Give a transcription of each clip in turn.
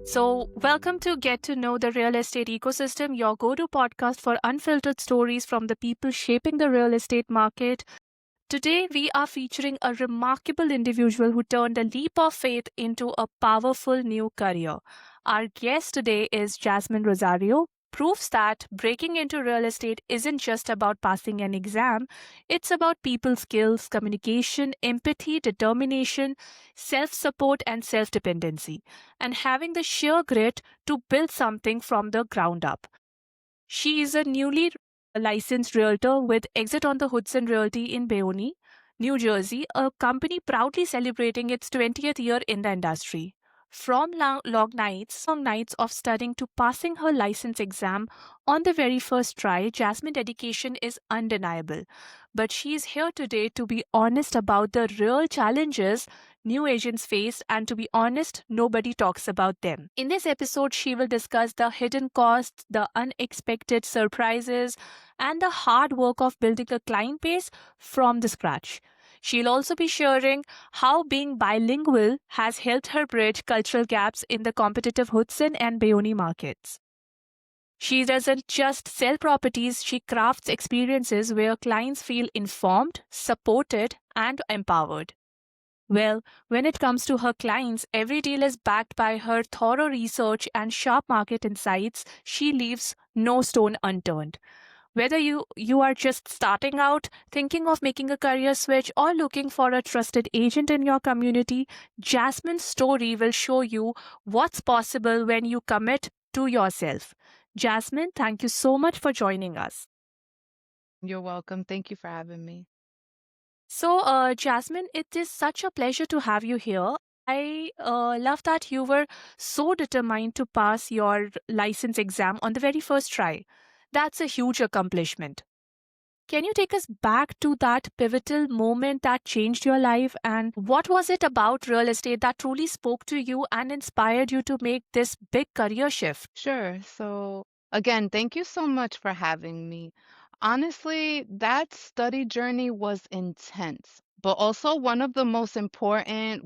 So, welcome to Get to Know the Real Estate Ecosystem, your go to podcast for unfiltered stories from the people shaping the real estate market. Today, we are featuring a remarkable individual who turned a leap of faith into a powerful new career. Our guest today is Jazmin Rosario. Proves that breaking into real estate isn't just about passing an exam, it's about people skills, communication, empathy, determination, self support, and self dependency, and having the sheer grit to build something from the ground up. She is a newly licensed realtor with exit on the Hudson Realty in Bayonne, New Jersey, a company proudly celebrating its 20th year in the industry. From long nights of studying to passing her license exam on the very first try, Jasmine's dedication is undeniable. But she is here today to be honest about the real challenges new agents face, and to be honest, nobody talks about them. In this episode, she will discuss the hidden costs, the unexpected surprises, and the hard work of building a client base from the scratch. She'll also be sharing how being bilingual has helped her bridge cultural gaps in the competitive Hudson and Bayonne markets. She doesn't just sell properties, she crafts experiences where clients feel informed, supported, and empowered. Well, when it comes to her clients, every deal is backed by her thorough research and sharp market insights. She leaves no stone unturned. Whether you are just starting out, thinking of making a career switch, or looking for a trusted agent in your community, Jasmine's story will show you what's possible when you commit to yourself. Jasmine, thank you so much for joining us. You're welcome. Thank you for having me. So, Jasmine, it is such a pleasure to have you here. I love that you were so determined to pass your license exam on the very first try. That's a huge accomplishment. Can you take us back to that pivotal moment that changed your life? And what was it about real estate that truly spoke to you and inspired you to make this big career shift? Sure. So, again, thank you so much for having me. Honestly, that study journey was intense, but also one of the most empowering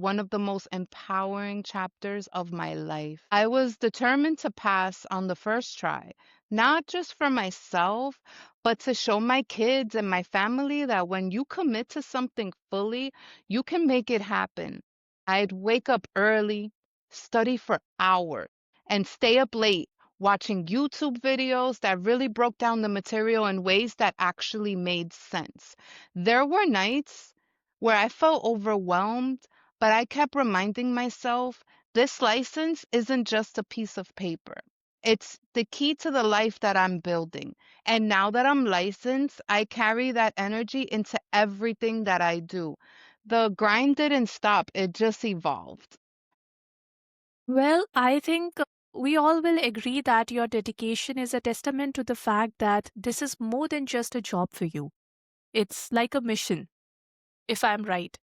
chapters of my life. I was determined to pass on the first try, not just for myself, but to show my kids and my family that when you commit to something fully, you can make it happen. I'd wake up early, study for hours, and stay up late watching YouTube videos that really broke down the material in ways that actually made sense. There were nights where I felt overwhelmed, but I kept reminding myself this license isn't just a piece of paper. It's the key to the life that I'm building. And now that I'm licensed, I carry that energy into everything that I do. The grind didn't stop, it just evolved. Well, I think we all will agree that your dedication is a testament to the fact that this is more than just a job for you. It's like a mission, if I'm right.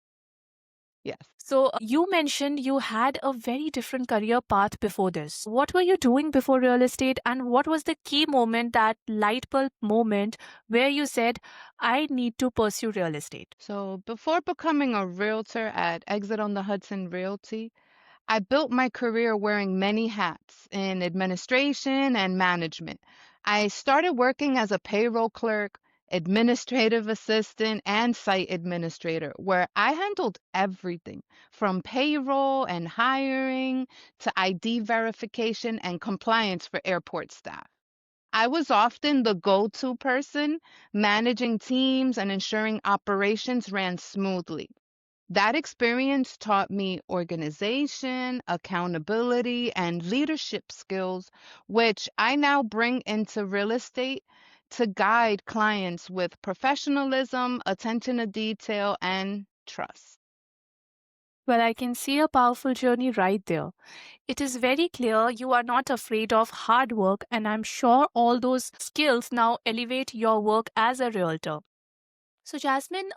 Yes. So, you mentioned you had a very different career path before this. What were you doing before real estate, and what was the key moment, that light bulb moment, where you said, I need to pursue real estate? So before becoming a realtor at Exit on the Hudson Realty, I built my career wearing many hats in administration and management. I started working as a payroll clerk, administrative assistant, and site administrator, where I handled everything from payroll and hiring to ID verification and compliance for airport staff. I was often the go-to person, managing teams and ensuring operations ran smoothly. That experience taught me organization, accountability, and leadership skills, which I now bring into real estate to guide clients with professionalism, attention to detail, and trust. Well, I can see a powerful journey right there. It is very clear you are not afraid of hard work, and I'm sure all those skills now elevate your work as a realtor. So, Jasmine,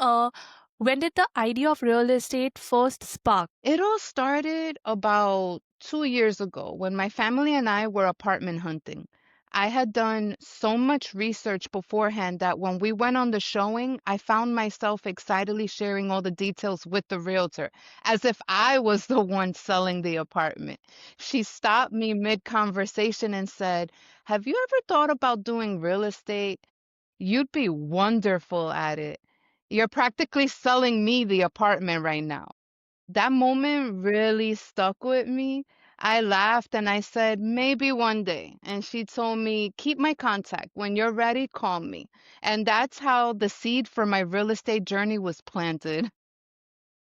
when did the idea of real estate first spark? It all started about 2 years ago when my family and I were apartment hunting. I had done so much research beforehand that when we went on the showing, I found myself excitedly sharing all the details with the realtor, as if I was the one selling the apartment. She stopped me mid-conversation and said, "Have you ever thought about doing real estate? You'd be wonderful at it. You're practically selling me the apartment right now." That moment really stuck with me. I laughed and I said, "Maybe one day." And she told me, "Keep my contact. When you're ready, call me." And that's how the seed for my real estate journey was planted.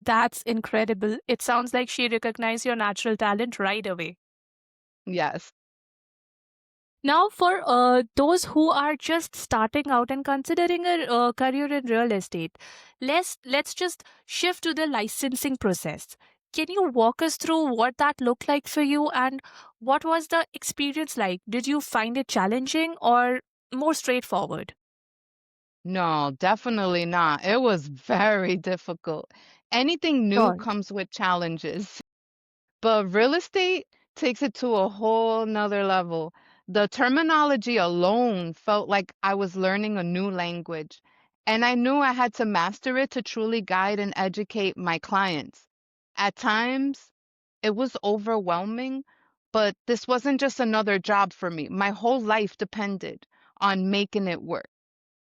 That's incredible. It sounds like she recognized your natural talent right away. Yes. Now, for those who are just starting out and considering a career in real estate, let's just shift to the licensing process. Can you walk us through what that looked like for you and what was the experience like? Did you find it challenging or more straightforward? No, definitely not. It was very difficult. Anything new Sure. comes with challenges. But real estate takes it to a whole nother level. The terminology alone felt like I was learning a new language, and I knew I had to master it to truly guide and educate my clients. At times, it was overwhelming, but this wasn't just another job for me. My whole life depended on making it work.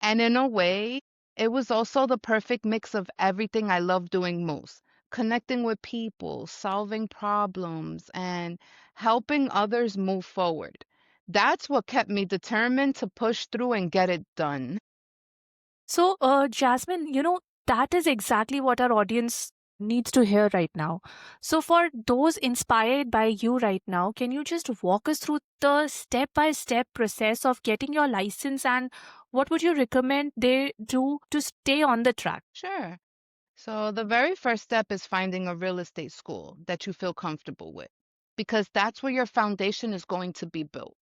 And in a way, it was also the perfect mix of everything I love doing most, connecting with people, solving problems, and helping others move forward. That's what kept me determined to push through and get it done. So, Jasmine, that is exactly what our audience needs to hear right now. So, for those inspired by you right now, can you just walk us through the step by step process of getting your license and what would you recommend they do to stay on the track? Sure. So, the very first step is finding a real estate school that you feel comfortable with, because that's where your foundation is going to be built.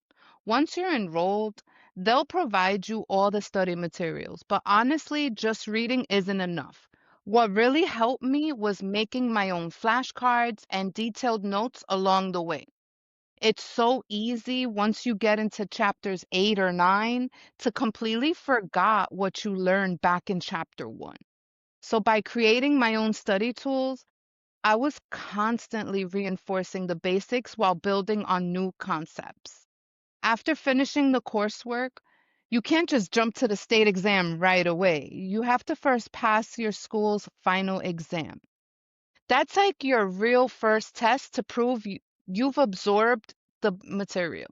Once you're enrolled, they'll provide you all the study materials, but honestly, just reading isn't enough. What really helped me was making my own flashcards and detailed notes along the way. It's so easy once you get into chapters 8 or 9 to completely forgot what you learned back in chapter 1. So by creating my own study tools, I was constantly reinforcing the basics while building on new concepts. After finishing the coursework, you can't just jump to the state exam right away. You have to first pass your school's final exam. That's like your real first test to prove you've absorbed the material.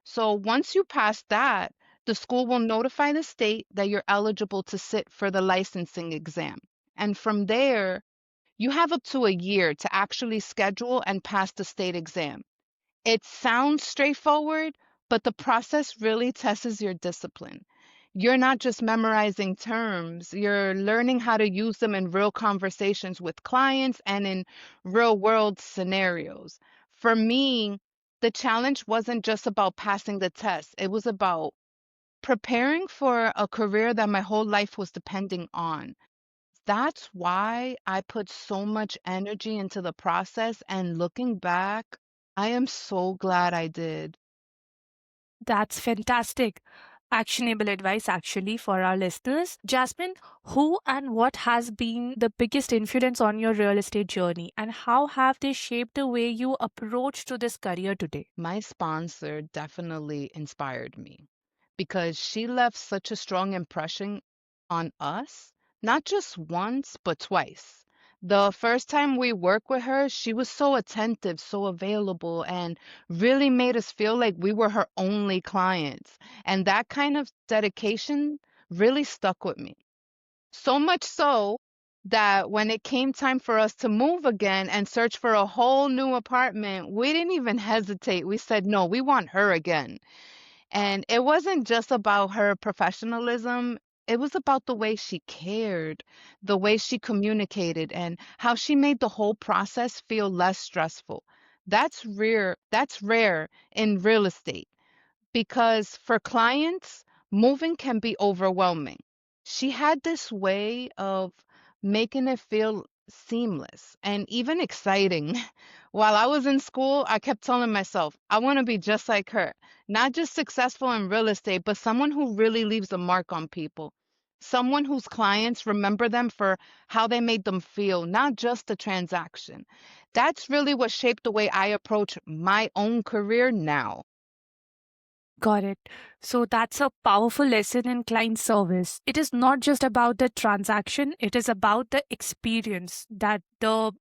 So once you pass that, the school will notify the state that you're eligible to sit for the licensing exam. And from there, you have up to a year to actually schedule and pass the state exam. It sounds straightforward, but the process really tests your discipline. You're not just memorizing terms, you're learning how to use them in real conversations with clients and in real world scenarios. For me, the challenge wasn't just about passing the test, it was about preparing for a career that my whole life was depending on. That's why I put so much energy into the process, and looking back, I am so glad I did. That's fantastic. Actionable advice, actually, for our listeners. Jasmine, who and what has been the biggest influence on your real estate journey, and how have they shaped the way you approach to this career today? My sponsor definitely inspired me because she left such a strong impression on us, not just once, but twice. The first time we worked with her, she was so attentive, so available, and really made us feel like we were her only clients. And that kind of dedication really stuck with me. So much so that when it came time for us to move again and search for a whole new apartment, we didn't even hesitate. We said, no, we want her again. And it wasn't just about her professionalism, it was about the way she cared, the way she communicated, and how she made the whole process feel less stressful. That's rare in real estate because for clients, moving can be overwhelming. She had this way of making it feel seamless and even exciting. While I was in school, I kept telling myself, I want to be just like her, not just successful in real estate, but someone who really leaves a mark on people. Someone whose clients remember them for how they made them feel, not just a transaction. That's really what shaped the way I approach my own career now. Got it. So that's a powerful lesson in client service. It is not just about the transaction, it is about the experience that the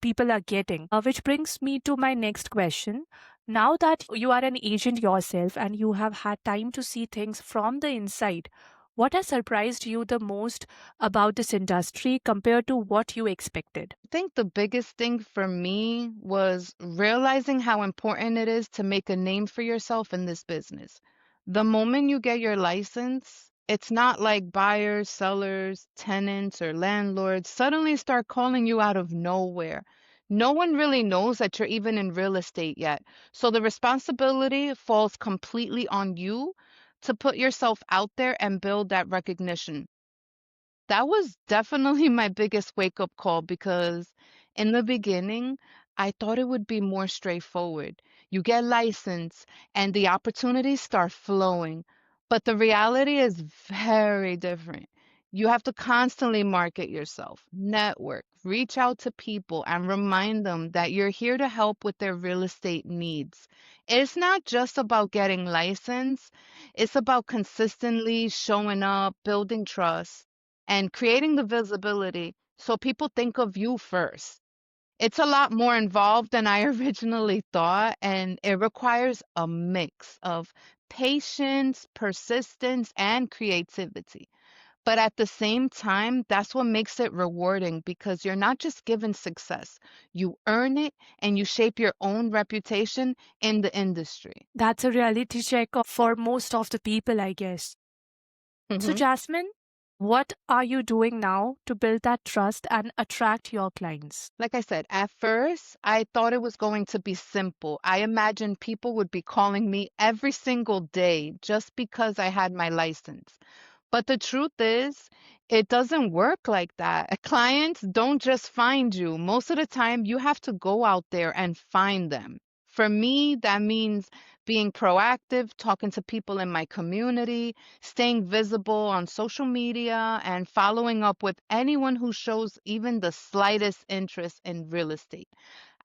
people are getting. Which brings me to my next question. Now that you are an agent yourself and you have had time to see things from the inside, what has surprised you the most about this industry compared to what you expected? Think the biggest thing for me was realizing how important it is to make a name for yourself in this business. The moment you get your license, it's not like buyers, sellers, tenants, or landlords suddenly start calling you out of nowhere. No one really knows that you're even in real estate yet. So the responsibility falls completely on you to put yourself out there and build that recognition. That was definitely my biggest wake-up call because in the beginning, I thought it would be more straightforward. You get licensed and the opportunities start flowing. But the reality is very different. You have to constantly market yourself, network, reach out to people, and remind them that you're here to help with their real estate needs. It's not just about getting licensed, it's about consistently showing up, building trust and creating the visibility so people think of you first. It's a lot more involved than I originally thought, and it requires a mix of patience, persistence, and creativity. But at the same time, that's what makes it rewarding because you're not just given success, you earn it and you shape your own reputation in the industry. That's a reality check for most of the people, I guess. So, Mhm. Jasmine, what are you doing now to build that trust and attract your clients? Like I said, at first, I thought it was going to be simple. I imagined people would be calling me every single day just because I had my license. But the truth is, it doesn't work like that. Clients don't just find you. Most of the time, you have to go out there and find them. For me, that means being proactive, talking to people in my community, staying visible on social media, and following up with anyone who shows even the slightest interest in real estate.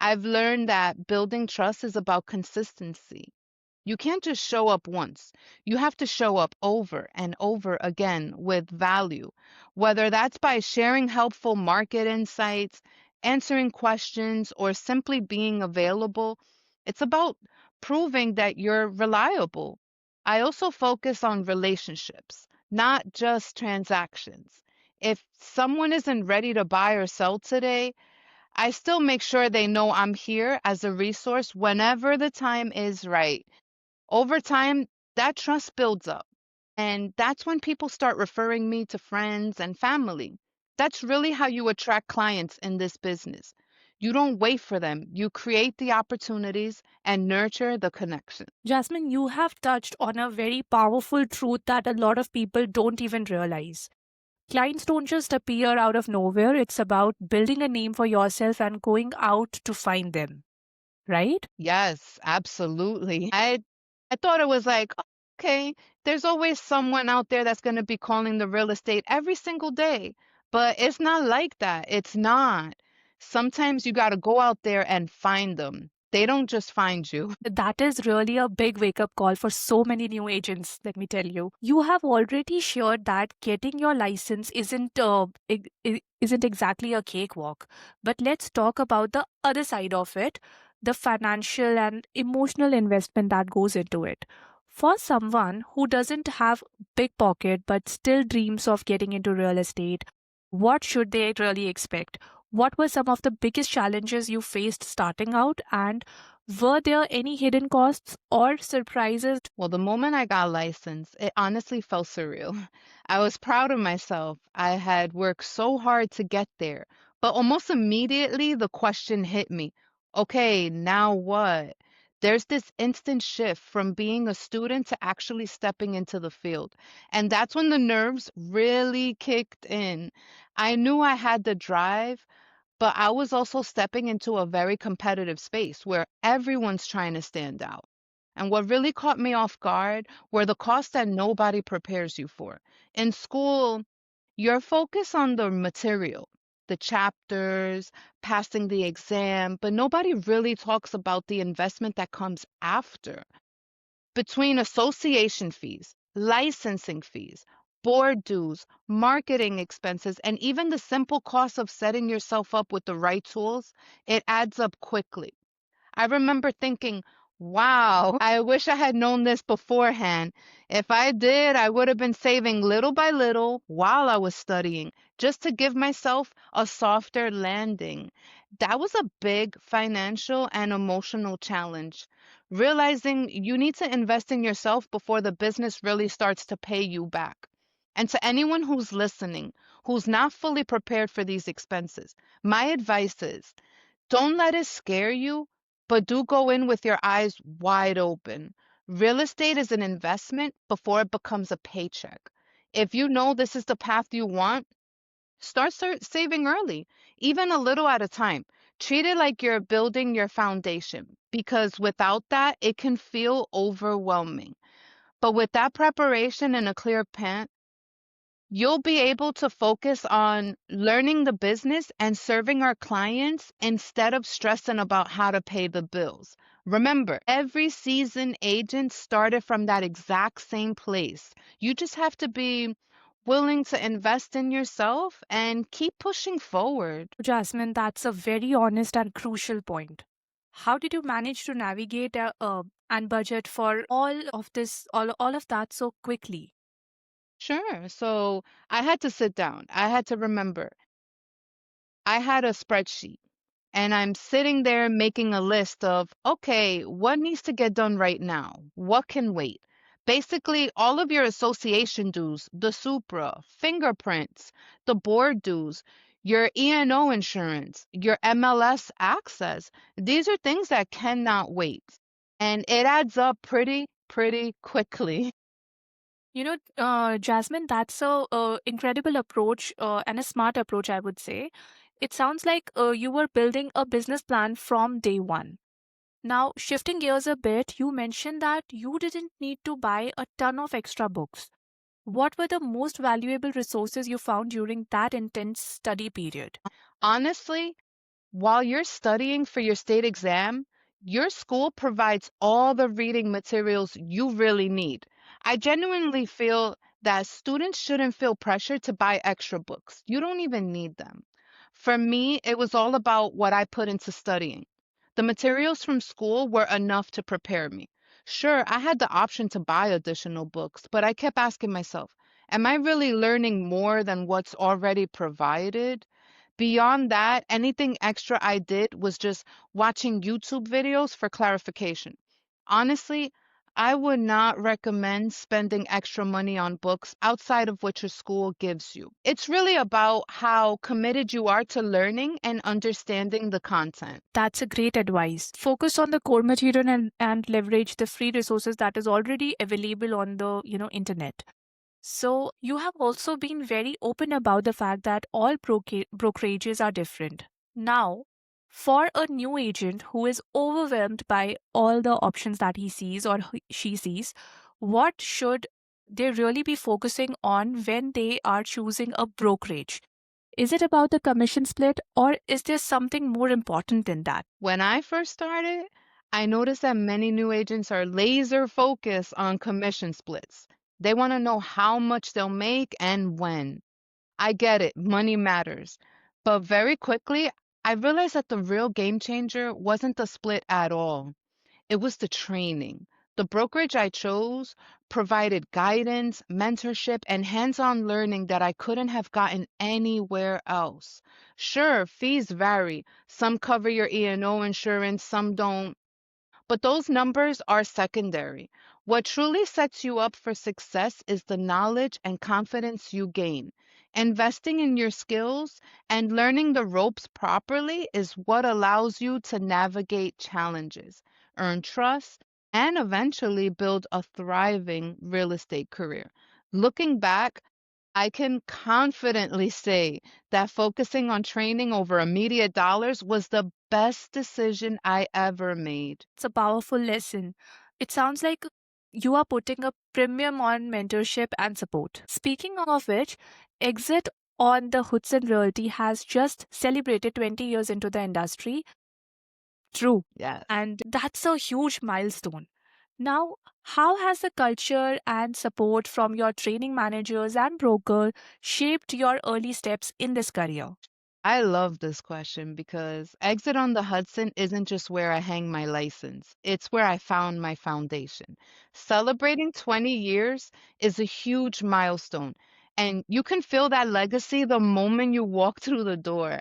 I've learned that building trust is about consistency. You can't just show up once. You have to show up over and over again with value, whether that's by sharing helpful market insights, answering questions, or simply being available. It's about proving that you're reliable. I also focus on relationships, not just transactions. If someone isn't ready to buy or sell today, I still make sure they know I'm here as a resource whenever the time is right. Over time, that trust builds up. And that's when people start referring me to friends and family. That's really how you attract clients in this business. You don't wait for them, you create the opportunities and nurture the connection. Jasmine, you have touched on a very powerful truth that a lot of people don't even realize. Clients don't just appear out of nowhere, it's about building a name for yourself and going out to find them, right? Yes, absolutely. I thought it was like, okay, there's always someone out there that's going to be calling the real estate every single day. But it's not like that. It's not. Sometimes you got to go out there and find them. They don't just find you. That is really a big wake up call for so many new agents, let me tell you. You have already shared that getting your license isn't exactly a cakewalk. But let's talk about the other side of it, the financial and emotional investment that goes into it. For someone who doesn't have big pocket but still dreams of getting into real estate, what should they really expect? What were some of the biggest challenges you faced starting out, and were there any hidden costs or surprises? Well, the moment I got licensed, it honestly felt surreal. I was proud of myself. I had worked so hard to get there. But almost immediately, the question hit me. Okay, now what? There's this instant shift from being a student to actually stepping into the field. And that's when the nerves really kicked in. I knew I had the drive, but I was also stepping into a very competitive space where everyone's trying to stand out. And what really caught me off guard were the costs that nobody prepares you for. In school, you're focused on the material, the chapters, passing the exam, but nobody really talks about the investment that comes after. Between association fees, licensing fees, board dues, marketing expenses, and even the simple cost of setting yourself up with the right tools, it adds up quickly. I remember thinking, wow, I wish I had known this beforehand. If I did, I would have been saving little by little while I was studying just to give myself a softer landing. That was a big financial and emotional challenge. Realizing you need to invest in yourself before the business really starts to pay you back. And to anyone who's listening, who's not fully prepared for these expenses, my advice is don't let it scare you, but do go in with your eyes wide open. Real estate is an investment before it becomes a paycheck. If you know this is the path you want, start saving early, even a little at a time. Treat it like you're building your foundation because without that, it can feel overwhelming. But with that preparation and a clear plan, you'll be able to focus on learning the business and serving our clients instead of stressing about how to pay the bills. Remember, every seasoned agent started from that exact same place. You just have to be willing to invest in yourself and keep pushing forward. Jasmine, that's a very honest and crucial point. How did you manage to navigate and budget for all of that so quickly? Sure. So I had to sit down. I had to remember. I had a spreadsheet. And I'm sitting there making a list of, okay, what needs to get done right now? What can wait? Basically, all of your association dues, the Supra, fingerprints, the board dues, your E&O insurance, your MLS access. These are things that cannot wait. And it adds up pretty quickly. Jasmine, that's a incredible approach and a smart approach, I would say. It sounds like you were building a business plan from day one. Now, shifting gears a bit, you mentioned that you didn't need to buy a ton of extra books. What were the most valuable resources you found during that intense study period? Honestly, while you're studying for your state exam, your school provides all the reading materials you really need. I genuinely feel that students shouldn't feel pressure to buy extra books. You don't even need them. For me, it was all about what I put into studying. The materials from school were enough to prepare me. Sure, I had the option to buy additional books, but I kept asking myself, am I really learning more than what's already provided? Beyond that, anything extra I did was just watching YouTube videos for clarification. Honestly, I would not recommend spending extra money on books outside of what your school gives you. It's really about how committed you are to learning and understanding the content. That's a great advice. Focus on the core material and leverage the free resources that is already available on the, internet. So, you have also been very open about the fact that all brokerages are different. Now, for a new agent who is overwhelmed by all the options that he sees or she sees, what should they really be focusing on when they are choosing a brokerage? Is it about the commission split or is there something more important than that? When I first started, I noticed that many new agents are laser focused on commission splits. They want to know how much they'll make and when. I get it, money matters. But very quickly, I realized that the real game changer wasn't the split at all. It was the training. The brokerage I chose provided guidance, mentorship, and hands on learning that I couldn't have gotten anywhere else. Sure, fees vary. Some cover your E&O insurance, some don't. But those numbers are secondary. What truly sets you up for success is the knowledge and confidence you gain. Investing in your skills and learning the ropes properly is what allows you to navigate challenges, earn trust, and eventually build a thriving real estate career. Looking back, I can confidently say that focusing on training over immediate dollars was the best decision I ever made. It's a powerful lesson. It sounds like you are putting a premium on mentorship and support. Speaking of which, Exit on the Hudson Realty has just celebrated 20 years into the industry. True. Yes. And that's a huge milestone. Now, how has the culture and support from your training managers and broker shaped your early steps in this career? I love this question because Exit on the Hudson isn't just where I hang my license, it's where I found my foundation. Celebrating 20 years is a huge milestone, and you can feel that legacy the moment you walk through the door.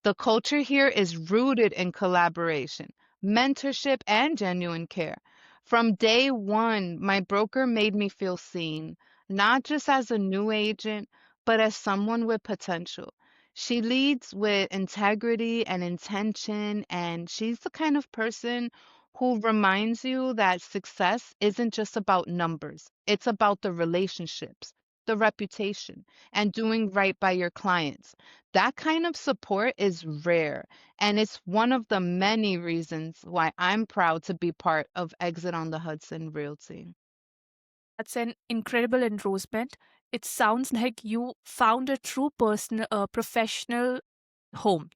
The culture here is rooted in collaboration, mentorship, and genuine care. From day one, my broker made me feel seen, not just as a new agent, but as someone with potential. She leads with integrity and intention, and she's the kind of person who reminds you that success isn't just about numbers. It's about the relationships, the reputation, and doing right by your clients. That kind of support is rare, and it's one of the many reasons why I'm proud to be part of Exit on the Hudson Realty. That's an incredible endorsement. It sounds like you found a true personal, professional home.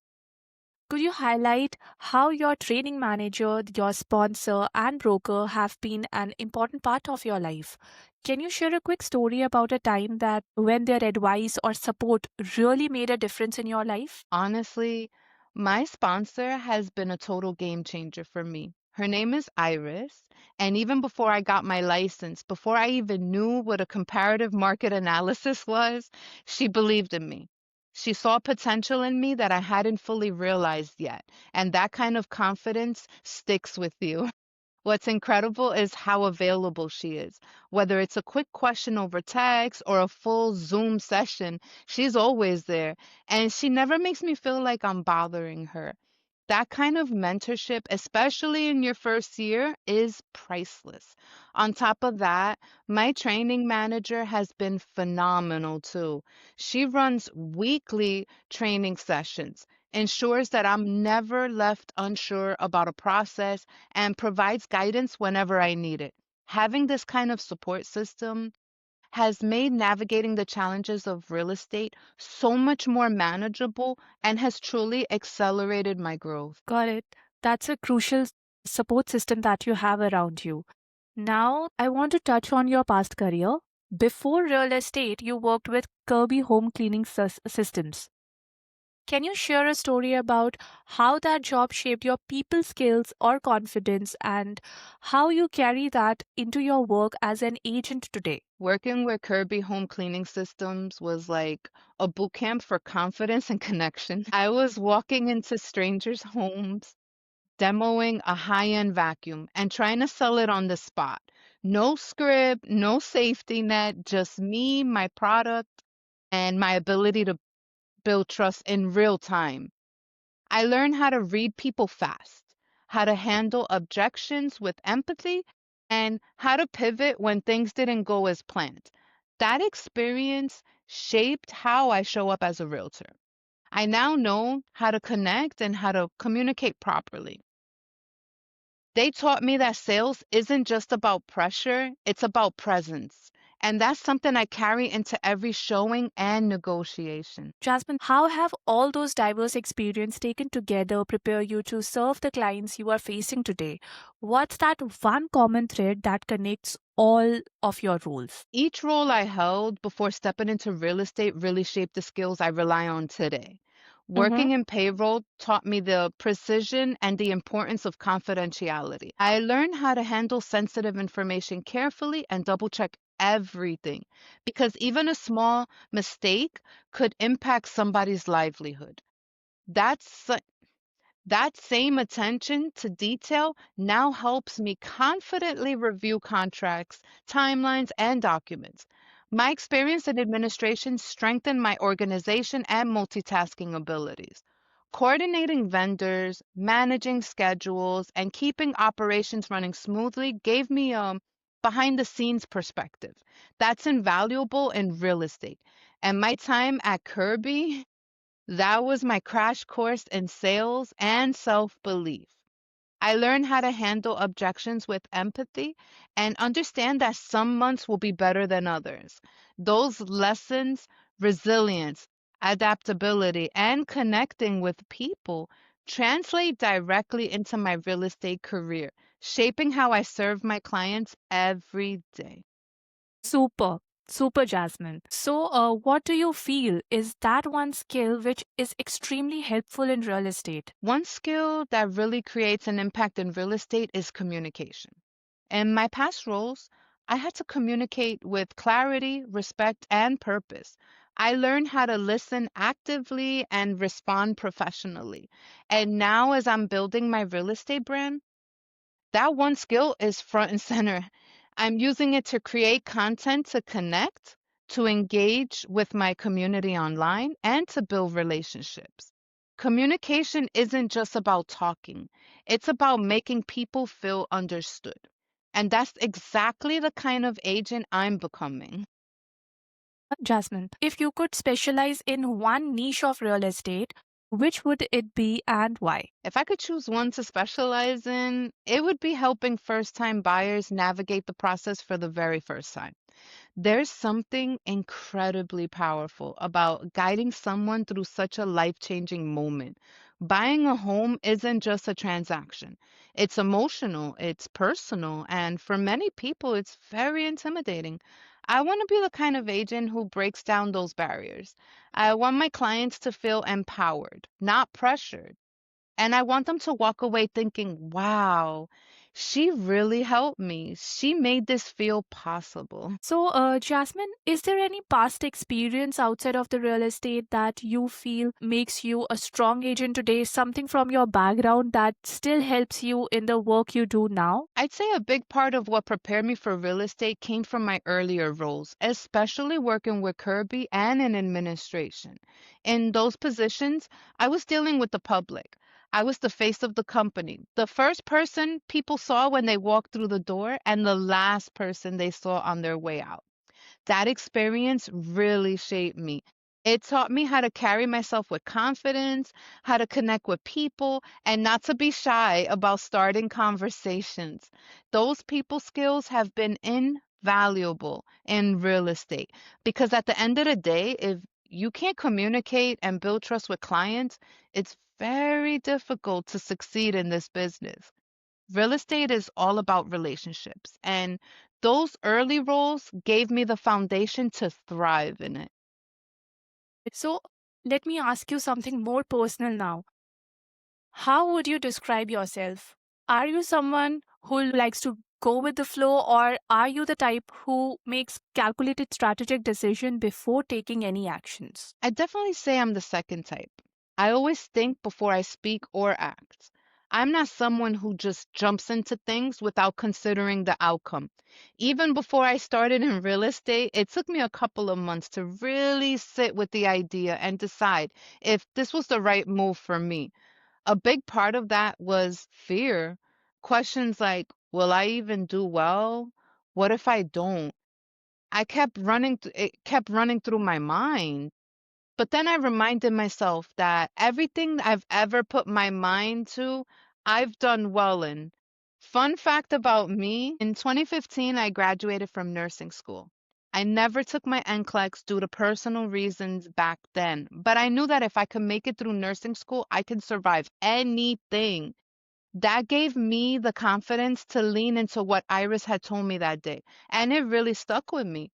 Could you highlight how your training manager, your sponsor, and broker have been an important part of your life? Can you share a quick story about a time that when their advice or support really made a difference in your life? Honestly, my sponsor has been a total game changer for me. Her name is Iris, and even before I got my license, before I even knew what a comparative market analysis was, she believed in me. She saw potential in me that I hadn't fully realized yet, and that kind of confidence sticks with you. What's incredible is how available she is. Whether it's a quick question over text or a full Zoom session, she's always there. And she never makes me feel like I'm bothering her. That kind of mentorship, especially in your first year, is priceless. On top of that, my training manager has been phenomenal too. She runs weekly training sessions, ensures that I'm never left unsure about a process, and provides guidance whenever I need it. Having this kind of support system has made navigating the challenges of real estate so much more manageable and has truly accelerated my growth. Got it. That's a crucial support system that you have around you. Now, I want to touch on your past career. Before real estate, you worked with Kirby Home Cleaning Systems. Can you share a story about how that job shaped your people skills or confidence and how you carry that into your work as an agent today? Working with Kirby Home Cleaning Systems was like a boot camp for confidence and connection. I was walking into strangers' homes, demoing a high-end vacuum and trying to sell it on the spot. No script, no safety net, just me, my product, and my ability to build trust in real time. I learned how to read people fast, how to handle objections with empathy, and how to pivot when things didn't go as planned. That experience shaped how I show up as a realtor. I now know how to connect and how to communicate properly. They taught me that sales isn't just about pressure, it's about presence. And that's something I carry into every showing and negotiation. Jasmine, how have all those diverse experiences taken together prepare you to serve the clients you are facing today? What's that one common thread that connects all of your roles? Each role I held before stepping into real estate really shaped the skills I rely on today. Mm-hmm. Working in payroll taught me the precision and the importance of confidentiality. I learned how to handle sensitive information carefully and double check everything because even a small mistake could impact somebody's livelihood. That's that same attention to detail now helps me confidently review contracts, timelines, and documents. My experience in administration strengthened my organization and multitasking abilities. Coordinating vendors, managing schedules, and keeping operations running smoothly gave me a behind the scenes perspective. That's invaluable in real estate. And my time at Kirby, that was my crash course in sales and self-belief. I learned how to handle objections with empathy and understand that some months will be better than others. Those lessons, resilience, adaptability, and connecting with people translate directly into my real estate career, shaping how I serve my clients every day. Super, super, Jasmine. So, what do you feel is that one skill which is extremely helpful in real estate? One skill that really creates an impact in real estate is communication. In my past roles, I had to communicate with clarity, respect, and purpose. I learned how to listen actively and respond professionally. And now, as I'm building my real estate brand, that one skill is front and center. I'm using it to create content to connect, to engage with my community online, and to build relationships. Communication isn't just about talking, it's about making people feel understood. And that's exactly the kind of agent I'm becoming. Jasmine, if you could specialize in one niche of real estate, which would it be and why? If I could choose one to specialize in, it would be helping first time buyers navigate the process for the very first time. There's something incredibly powerful about guiding someone through such a life-changing moment. Buying a home isn't just a transaction. It's emotional, it's personal, and for many people, it's very intimidating. I want to be the kind of agent who breaks down those barriers. I want my clients to feel empowered, not pressured. And I want them to walk away thinking, wow, she really helped me. She made this feel possible. So, Jasmine, is there any past experience outside of the real estate that you feel makes you a strong agent today? Something from your background that still helps you in the work you do now? I'd say a big part of what prepared me for real estate came from my earlier roles, especially working with Kirby and in administration. In those positions, I was dealing with the public. I was the face of the company, the first person people saw when they walked through the door, and the last person they saw on their way out. That experience really shaped me. It taught me how to carry myself with confidence, how to connect with people, and not to be shy about starting conversations. Those people skills have been invaluable in real estate because at the end of the day, if you can't communicate and build trust with clients, it's very difficult to succeed in this business. Real estate is all about relationships, and those early roles gave me the foundation to thrive in it. So, let me ask you something more personal now. How would you describe yourself? Are you someone who likes to go with the flow, or are you the type who makes calculated strategic decision before taking any actions? I definitely say I'm the second type. I always think before I speak or act. I'm not someone who just jumps into things without considering the outcome. Even before I started in real estate, it took me a couple of months to really sit with the idea and decide if this was the right move for me. A big part of that was fear. Questions like, will I even do well? What if I don't? It kept running through my mind. But then I reminded myself that everything I've ever put my mind to, I've done well in. Fun fact about me, in 2015, I graduated from nursing school. I never took my NCLEX due to personal reasons back then, but I knew that if I could make it through nursing school, I could survive anything. That gave me the confidence to lean into what Iris had told me that day, and it really stuck with me.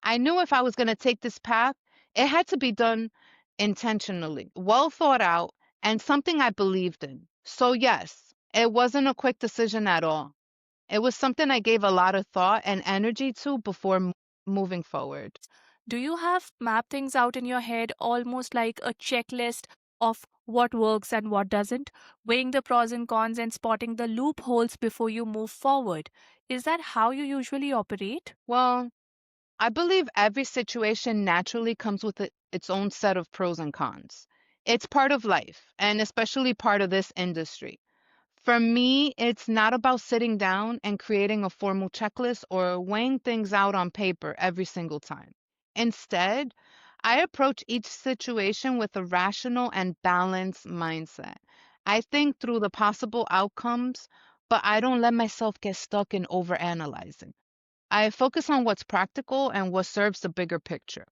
I knew if I was going to take this path, it had to be done intentionally, well thought out, and something I believed in. So, yes, it wasn't a quick decision at all. It was something I gave a lot of thought and energy to before moving forward. Do you have map things out in your head almost like a checklist of what works and what doesn't, weighing the pros and cons and spotting the loopholes before you move forward? Is that how you usually operate? Well, I believe every situation naturally comes with its own set of pros and cons. It's part of life, and especially part of this industry. For me, it's not about sitting down and creating a formal checklist or weighing things out on paper every single time. Instead, I approach each situation with a rational and balanced mindset. I think through the possible outcomes, but I don't let myself get stuck in overanalyzing. I focus on what's practical and what serves the bigger picture.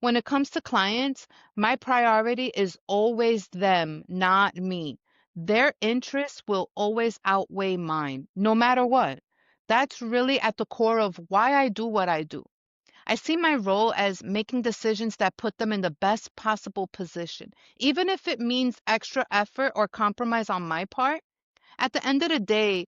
When it comes to clients, my priority is always them, not me. Their interests will always outweigh mine, no matter what. That's really at the core of why I do what I do. I see my role as making decisions that put them in the best possible position, even if it means extra effort or compromise on my part. At the end of the day,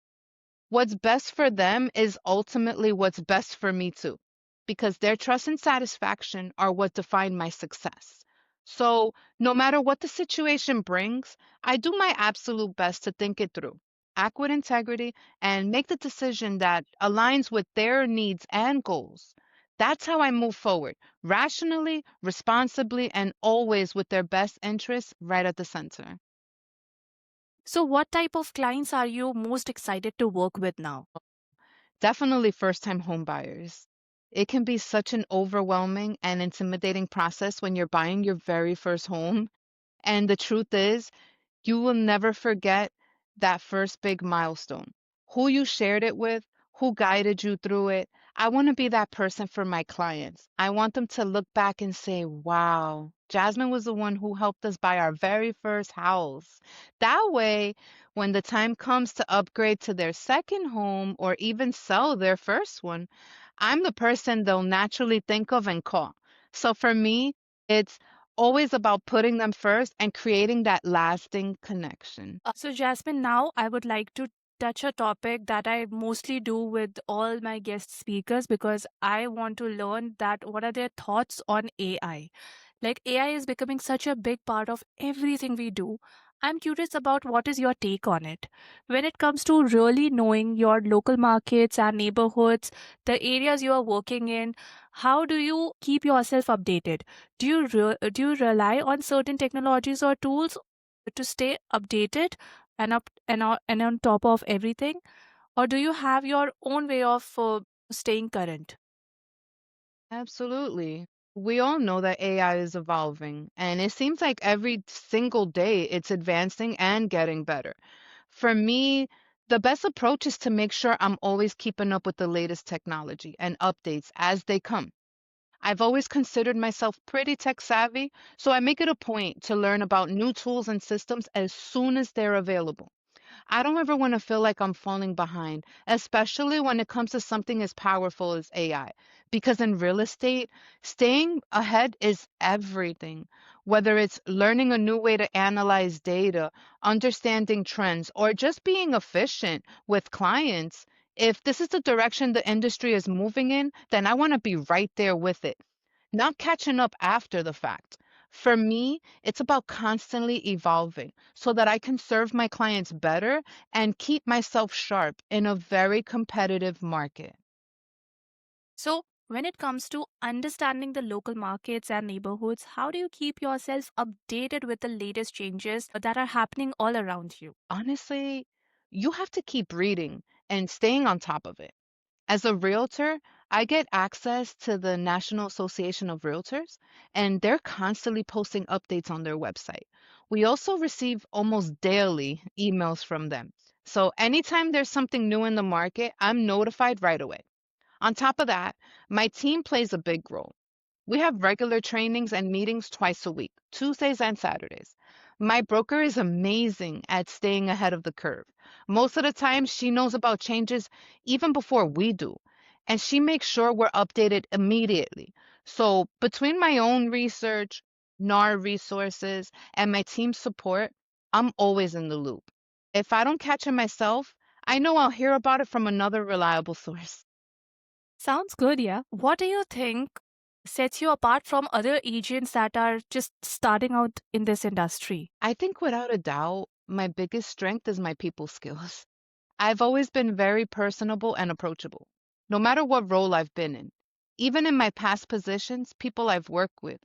what's best for them is ultimately what's best for me too, because their trust and satisfaction are what define my success. So, no matter what the situation brings, I do my absolute best to think it through, act with integrity, and make the decision that aligns with their needs and goals. That's how I move forward, rationally, responsibly, and always with their best interests right at the center. So, what type of clients are you most excited to work with now? Definitely first-time home buyers. It can be such an overwhelming and intimidating process when you're buying your very first home. And the truth is, you will never forget that first big milestone. Who you shared it with, who guided you through it. I want to be that person for my clients. I want them to look back and say, wow, Jasmine was the one who helped us buy our very first house. That way, when the time comes to upgrade to their second home or even sell their first one, I'm the person they'll naturally think of and call. So for me, it's always about putting them first and creating that lasting connection. So, Jasmine, now I would like to touch a topic that I mostly do with all my guest speakers because I want to learn that what are their thoughts on AI. Like AI is becoming such a big part of everything we do. I'm curious about what is your take on it. When it comes to really knowing your local markets and neighborhoods, the areas you are working in, how do you keep yourself updated? Do you rely on certain technologies or tools to stay updated and and on top of everything, or do you have your own way of staying current? Absolutely. We all know that AI is evolving, and it seems like every single day it's advancing and getting better. For me, the best approach is to make sure I'm always keeping up with the latest technology and updates as they come. I've always considered myself pretty tech savvy, so I make it a point to learn about new tools and systems as soon as they're available. I don't ever want to feel like I'm falling behind, especially when it comes to something as powerful as AI. Because in real estate, staying ahead is everything. Whether it's learning a new way to analyze data, understanding trends, or just being efficient with clients, if this is the direction the industry is moving in, then I want to be right there with it, not catching up after the fact. For me, it's about constantly evolving so that I can serve my clients better and keep myself sharp in a very competitive market. So when it comes to understanding the local markets and neighborhoods, how do you keep yourself updated with the latest changes that are happening all around you? Honestly, you have to keep reading and staying on top of it. As a realtor, I get access to the National Association of Realtors, and they're constantly posting updates on their website. We also receive almost daily emails from them. So anytime there's something new in the market, I'm notified right away. On top of that, my team plays a big role. We have regular trainings and meetings twice a week, Tuesdays and Saturdays. My broker is amazing at staying ahead of the curve. Most of the time, she knows about changes even before we do, and she makes sure we're updated immediately. So, between my own research, NAR resources, and my team's support, I'm always in the loop. If I don't catch it myself, I know I'll hear about it from another reliable source. Sounds good, yeah. What do you think sets you apart from other agents that are just starting out in this industry? I think without a doubt, my biggest strength is my people skills. I've always been very personable and approachable, no matter what role I've been in. Even in my past positions, people I've worked with,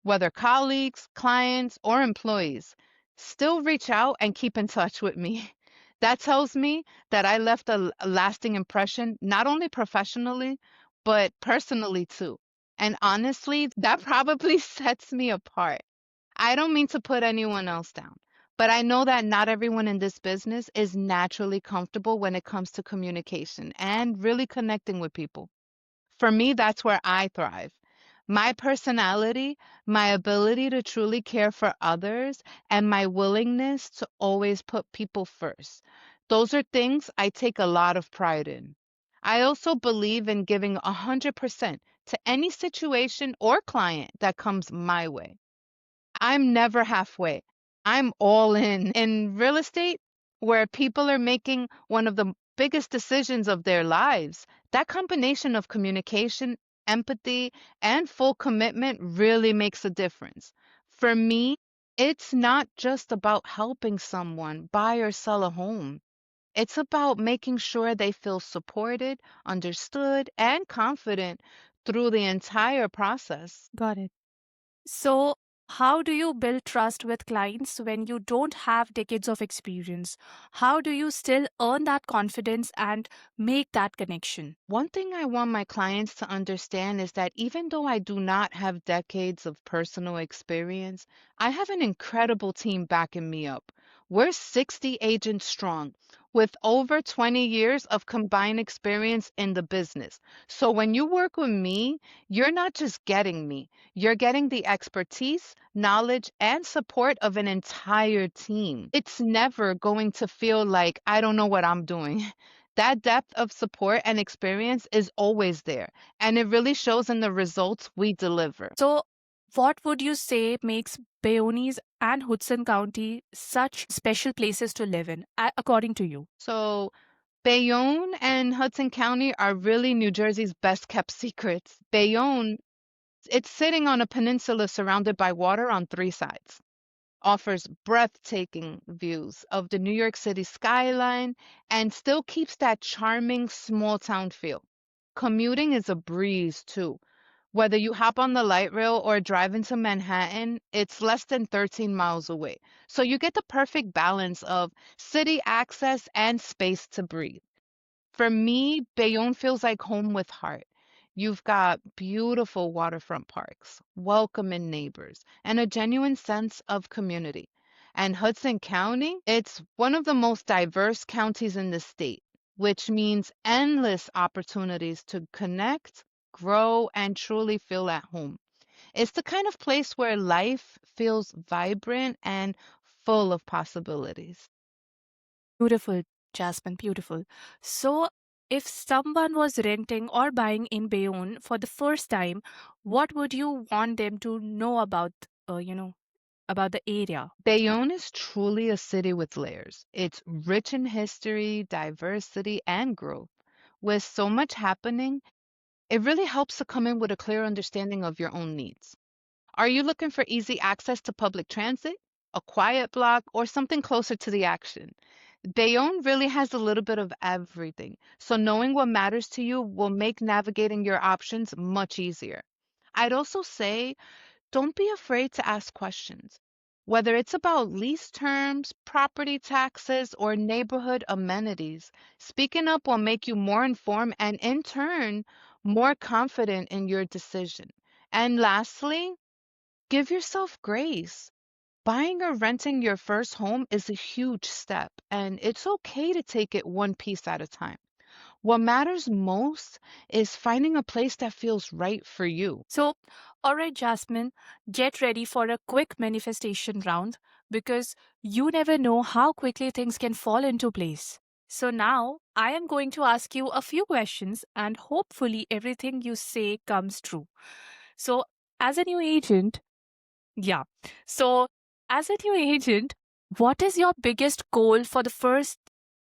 whether colleagues, clients, or employees, still reach out and keep in touch with me. That tells me that I left a lasting impression, not only professionally, but personally too. And honestly, that probably sets me apart. I don't mean to put anyone else down, but I know that not everyone in this business is naturally comfortable when it comes to communication and really connecting with people. For me, that's where I thrive. My personality, my ability to truly care for others, and my willingness to always put people first. Those are things I take a lot of pride in. I also believe in giving 100% to any situation or client that comes my way. I'm never halfway. I'm all in. In real estate, where people are making one of the biggest decisions of their lives, that combination of communication, empathy, and full commitment really makes a difference. For me, it's not just about helping someone buy or sell a home. It's about making sure they feel supported, understood, and confident through the entire process. Got it. So, how do you build trust with clients when you don't have decades of experience? How do you still earn that confidence and make that connection? One thing I want my clients to understand is that even though I do not have decades of personal experience, I have an incredible team backing me up. We're 60 agents strong with over 20 years of combined experience in the business. So when you work with me, you're not just getting me, you're getting the expertise, knowledge, and support of an entire team. It's never going to feel like I don't know what I'm doing. That depth of support and experience is always there, and it really shows in the results we deliver. So, what would you say makes Bayonne and Hudson County such special places to live in, according to you? So, Bayonne and Hudson County are really New Jersey's best kept secrets. Bayonne, it's sitting on a peninsula surrounded by water on three sides, offers breathtaking views of the New York City skyline, and still keeps that charming small town feel. Commuting is a breeze, too. Whether you hop on the light rail or drive into Manhattan, it's less than 13 miles away. So you get the perfect balance of city access and space to breathe. For me, Bayonne feels like home with heart. You've got beautiful waterfront parks, welcoming neighbors, and a genuine sense of community. And Hudson County, it's one of the most diverse counties in the state, which means endless opportunities to connect, grow, and truly feel at home. It's the kind of place where life feels vibrant and full of possibilities. Beautiful, Jasmine, beautiful. So, if someone was renting or buying in Bayonne for the first time, what would you want them to know about, about the area? Bayonne is truly a city with layers. It's rich in history, diversity, and growth. With so much happening, it really helps to come in with a clear understanding of your own needs. Are you looking for easy access to public transit, a quiet block, or something closer to the action? Bayonne really has a little bit of everything, so knowing what matters to you will make navigating your options much easier. I'd also say don't be afraid to ask questions. Whether it's about lease terms, property taxes, or neighborhood amenities, speaking up will make you more informed and, in turn, more confident in your decision. And lastly, give yourself grace. Buying or renting your first home is a huge step, and it's okay to take it one piece at a time. What matters most is finding a place that feels right for you. So, all right, Jasmine, get ready for a quick manifestation round because you never know how quickly things can fall into place. So, now I am going to ask you a few questions and hopefully everything you say comes true. So, as a new agent, yeah. So, as a new agent, what is your biggest goal for the first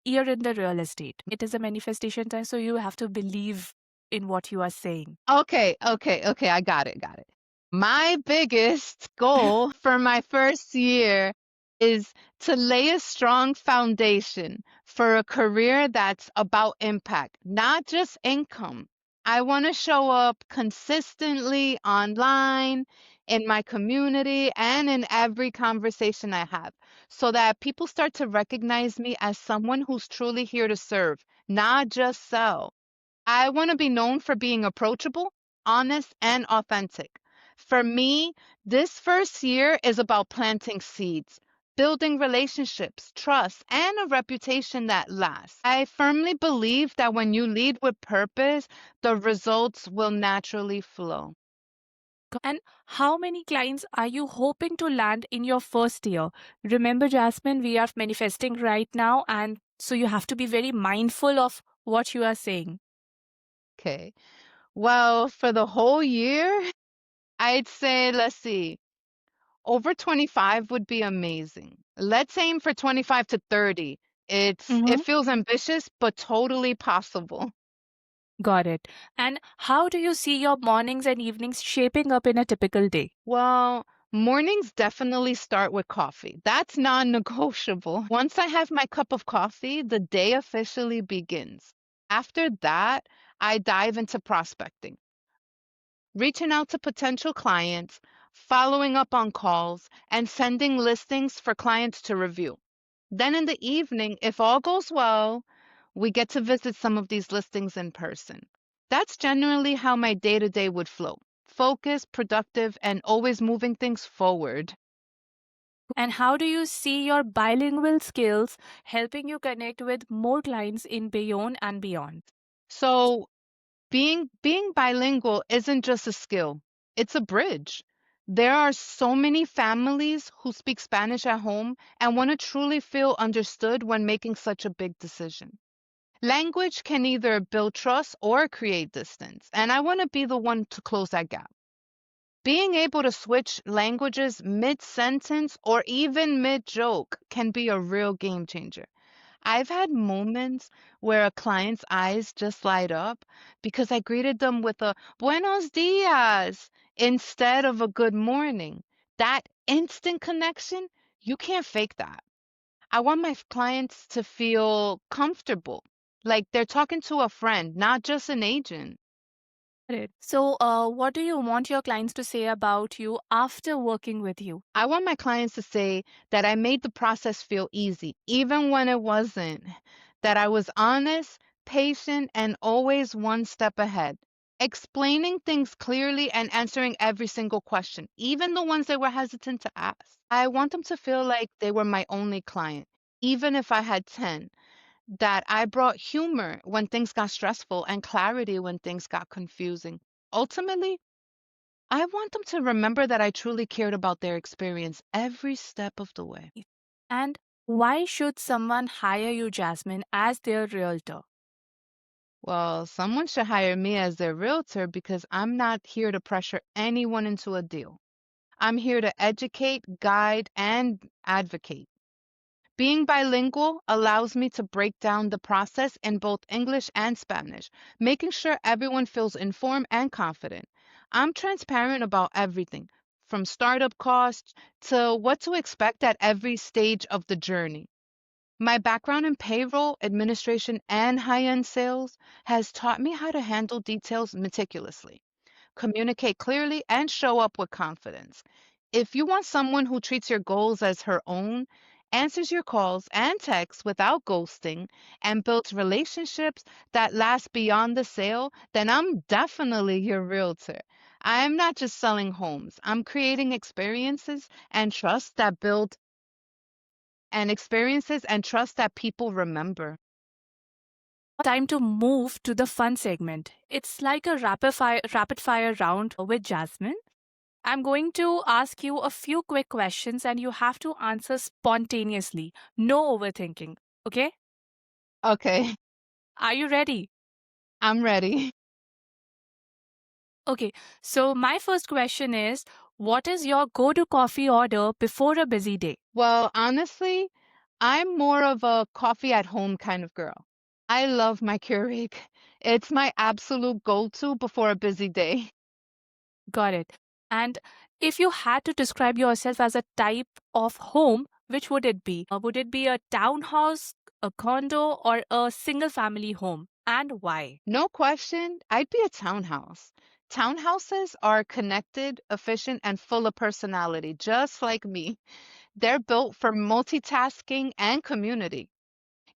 year in the real estate? It is a manifestation time, so you have to believe in what you are saying. Okay. I got it. My biggest goal for my first year is to lay a strong foundation for a career that's about impact, not just income. I want to show up consistently online, in my community, and in every conversation I have so that people start to recognize me as someone who's truly here to serve, not just sell. I want to be known for being approachable, honest, and authentic. For me, this first year is about planting seeds, building relationships, trust, and a reputation that lasts. I firmly believe that when you lead with purpose, the results will naturally flow. And how many clients are you hoping to land in your first year? Remember, Jasmine, we are manifesting right now, and so you have to be very mindful of what you are saying. Okay. Well, for the whole year, I'd say, let's see, over 25 would be amazing. Let's aim for 25 to 30. It Mm-hmm. feels ambitious, but totally possible. Got it. And how do you see your mornings and evenings shaping up in a typical day? Well, mornings definitely start with coffee. That's non-negotiable. Once I have my cup of coffee, the day officially begins. After that, I dive into prospecting, reaching out to potential clients, following up on calls, and sending listings for clients to review. Then in the evening, if all goes well, we get to visit some of these listings in person. That's generally how my day to day would flow: focused, productive, and always moving things forward. And how do you see your bilingual skills helping you connect with more clients in Bayonne and beyond? So being bilingual isn't just a skill, it's a bridge. There are so many families who speak Spanish at home and want to truly feel understood when making such a big decision. Language can either build trust or create distance, and I want to be the one to close that gap. Being able to switch languages mid sentence or even mid joke can be a real game changer. I've had moments where a client's eyes just light up because I greeted them with a buenos dias instead of a good morning. That instant connection, you can't fake that. I want my clients to feel comfortable, like they're talking to a friend, not just an agent. Got it. So, what do you want your clients to say about you after working with you? I want my clients to say that I made the process feel easy, even when it wasn't, that I was honest, patient, and always one step ahead, explaining things clearly and answering every single question, even the ones they were hesitant to ask. I want them to feel like they were my only client, even if I had 10, that I brought humor when things got stressful and clarity when things got confusing. Ultimately, I want them to remember that I truly cared about their experience every step of the way. And why should someone hire you, Jasmine, as their realtor? Well, someone should hire me as their realtor because I'm not here to pressure anyone into a deal. I'm here to educate, guide, and advocate. Being bilingual allows me to break down the process in both English and Spanish, making sure everyone feels informed and confident. I'm transparent about everything, from startup costs to what to expect at every stage of the journey. My background in payroll, administration, and high end sales has taught me how to handle details meticulously, communicate clearly, and show up with confidence. If you want someone who treats your goals as her own, answers your calls and texts without ghosting, and builds relationships that last beyond the sale, then I'm definitely your realtor. I'm not just selling homes, I'm creating experiences and trust that people remember. Time to move to the fun segment. It's like a rapid fire round with Jasmine. I'm going to ask you a few quick questions and you have to answer spontaneously. No overthinking. Okay? Okay, Are you ready? I'm ready. Okay. So, my first question is, what is your go to coffee order before a busy day? Well, honestly, I'm more of a coffee at home kind of girl. I love my Keurig. It's my absolute go-to before a busy day. Got it. And if you had to describe yourself as a type of home, which would it be? Would it be a townhouse, a condo, or a single family home? And why? No question, I'd be a townhouse. Townhouses are connected, efficient, and full of personality, just like me. They're built for multitasking and community.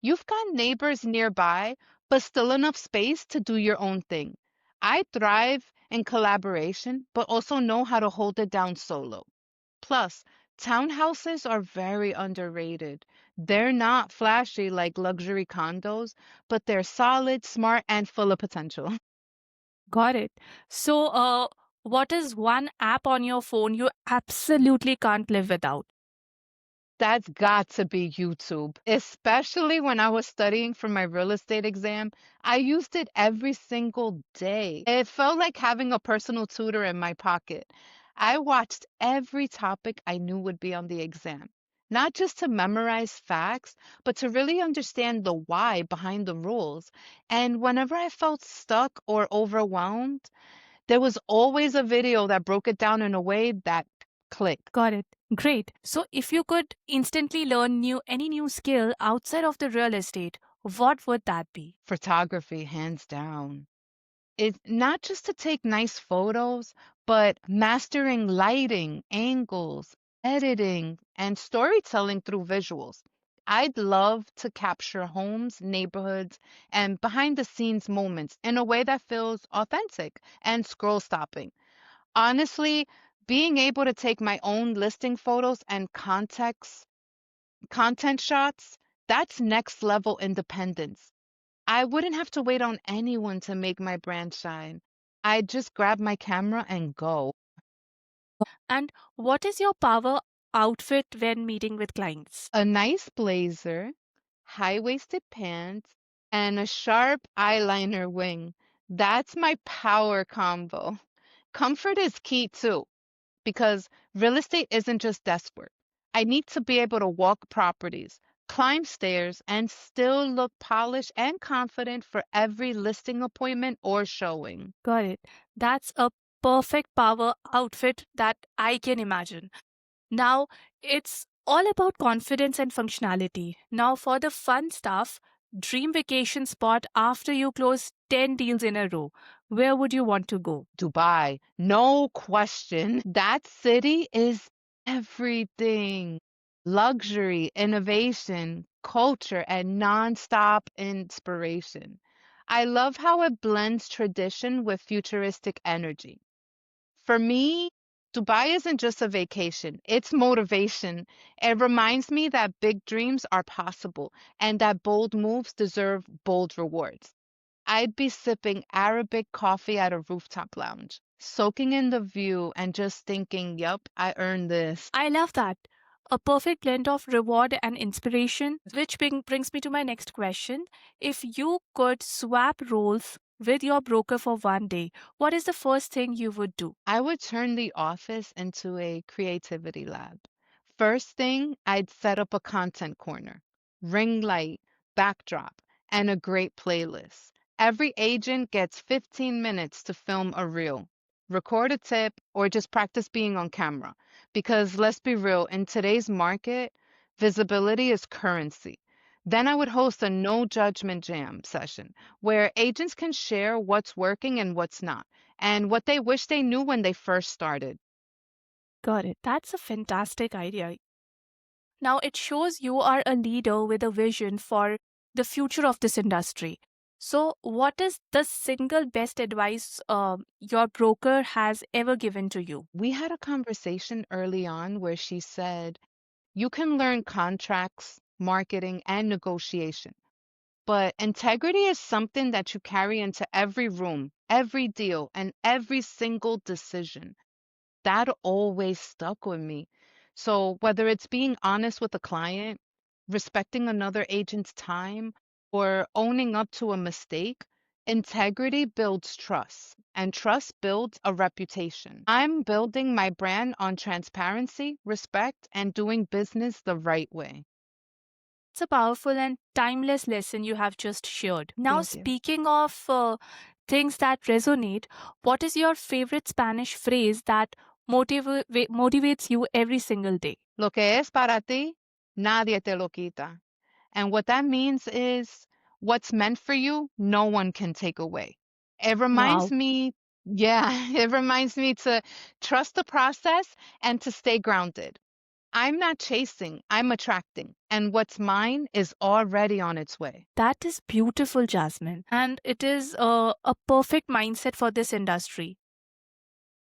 You've got neighbors nearby, but still enough space to do your own thing. I thrive in collaboration, but also know how to hold it down solo. Plus, townhouses are very underrated. They're not flashy like luxury condos, but they're solid, smart, and full of potential. Got it. So, what is one app on your phone you absolutely can't live without? That's got to be YouTube, especially when I was studying for my real estate exam. I used it every single day. It felt like having a personal tutor in my pocket. I watched every topic I knew would be on the exam, not just to memorize facts, but to really understand the why behind the rules. And whenever I felt stuck or overwhelmed, there was always a video that broke it down in a way that clicked. Got it. Great. So, if you could instantly learn any new skill outside of the real estate, what would that be? Photography, hands down. It's not just to take nice photos, but mastering lighting, angles, editing, and storytelling through visuals. I'd love to capture homes, neighborhoods, and behind the scenes moments in a way that feels authentic and scroll stopping. Honestly, being able to take my own listing photos and content shots, that's next level independence. I wouldn't have to wait on anyone to make my brand shine. I'd just grab my camera and go. And what is your power outfit when meeting with clients? A nice blazer, high-waisted pants, and a sharp eyeliner wing. That's my power combo. Comfort is key too, because real estate isn't just desk work. I need to be able to walk properties, climb stairs, and still look polished and confident for every listing appointment or showing. Got it. That's a perfect power outfit that I can imagine. Now, it's all about confidence and functionality. Now, for the fun stuff, dream vacation spot after you close 10 deals in a row. Where would you want to go? Dubai, no question. That city is everything. Luxury, innovation, culture, and nonstop inspiration. I love how it blends tradition with futuristic energy. For me, Dubai isn't just a vacation, it's motivation. It reminds me that big dreams are possible and that bold moves deserve bold rewards. I'd be sipping Arabic coffee at a rooftop lounge, soaking in the view and just thinking, yup, I earned this. I love that. A perfect blend of reward and inspiration, which brings me to my next question. If you could swap roles with your broker for one day, what is the first thing you would do? I would turn the office into a creativity lab. First thing, I'd set up a content corner, ring light, backdrop, and a great playlist. Every agent gets 15 minutes to film a reel, record a tip, or just practice being on camera. Because let's be real, in today's market, visibility is currency. Then I would host a no judgment jam session where agents can share what's working and what's not and what they wish they knew when they first started. Got it. That's a fantastic idea. Now, it shows you are a leader with a vision for the future of this industry. So, what is the single best advice your broker has ever given to you? We had a conversation early on where she said, you can learn contracts, marketing, and negotiation, but integrity is something that you carry into every room, every deal, and every single decision. That always stuck with me. So whether it's being honest with a client, respecting another agent's time, or owning up to a mistake, integrity builds trust, and trust builds a reputation. I'm building my brand on transparency, respect, and doing business the right way. It's a powerful and timeless lesson you have just shared. Now, Thank you. speaking of things that resonate, what is your favorite Spanish phrase that motivates you every single day? Lo que es para ti, nadie te lo quita. And what that means is what's meant for you, no one can take away. It reminds Wow. me, yeah, it reminds me to trust the process and to stay grounded. I'm not chasing, I'm attracting. And what's mine is already on its way. That is beautiful, Jasmine. And it is a perfect mindset for this industry.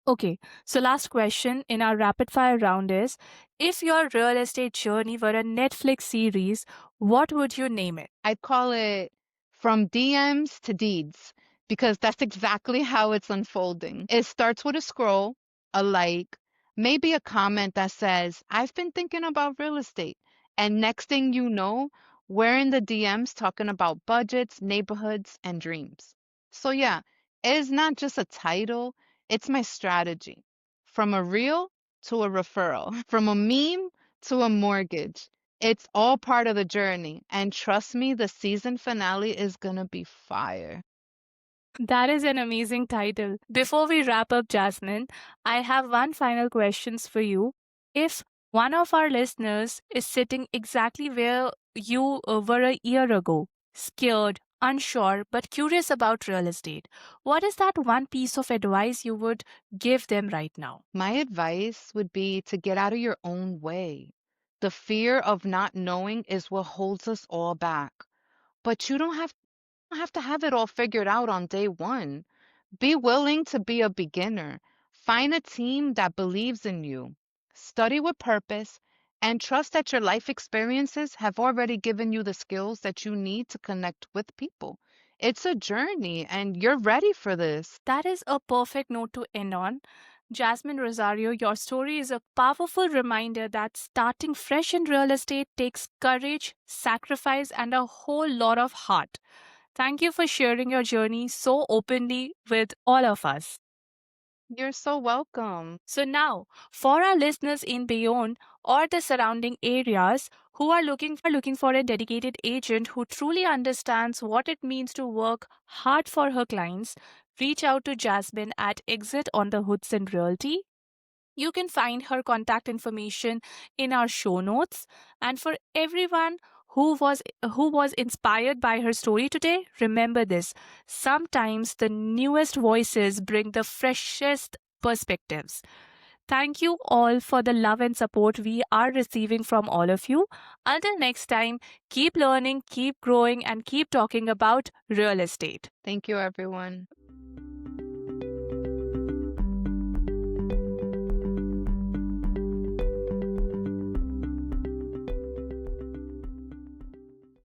Okay, so last question in our rapid fire round is, if your real estate journey were a Netflix series, what would you name it? I'd call it From DMs to Deeds because that's exactly how it's unfolding. It starts with a scroll, a like, maybe a comment that says, I've been thinking about real estate. And next thing you know, we're in the DMs talking about budgets, neighborhoods, and dreams. So, yeah, it's not just a title, it's my strategy. From a reel to a referral, from a meme to a mortgage. It's all part of the journey. And trust me, the season finale is gonna be fire. That is an amazing title. Before we wrap up, Jasmine, I have one final questions for you. If one of our listeners is sitting exactly where you were a year ago, scared, unsure, but curious about real estate, what is that one piece of advice you would give them right now? My advice would be to get out of your own way. The fear of not knowing is what holds us all back. But you don't have to have it all figured out on day one. Be willing to be a beginner. Find a team that believes in you. Study with purpose and trust that your life experiences have already given you the skills that you need to connect with people. It's a journey and you're ready for this. That is a perfect note to end on. Jasmine Rosario, your story is a powerful reminder that starting fresh in real estate takes courage, sacrifice, and a whole lot of heart. Thank you for sharing your journey so openly with all of us. You're so welcome. So, now for our listeners in Bayonne or the surrounding areas who are looking for a dedicated agent who truly understands what it means to work hard for her clients, reach out to Jasmine at Exit on the Hudson Realty. You can find her contact information in our show notes. And for everyone who was inspired by her story today, remember this. Sometimes the newest voices bring the freshest perspectives. Thank you all for the love and support we are receiving from all of you. Until next time, keep learning, keep growing, and keep talking about real estate. Thank you, everyone.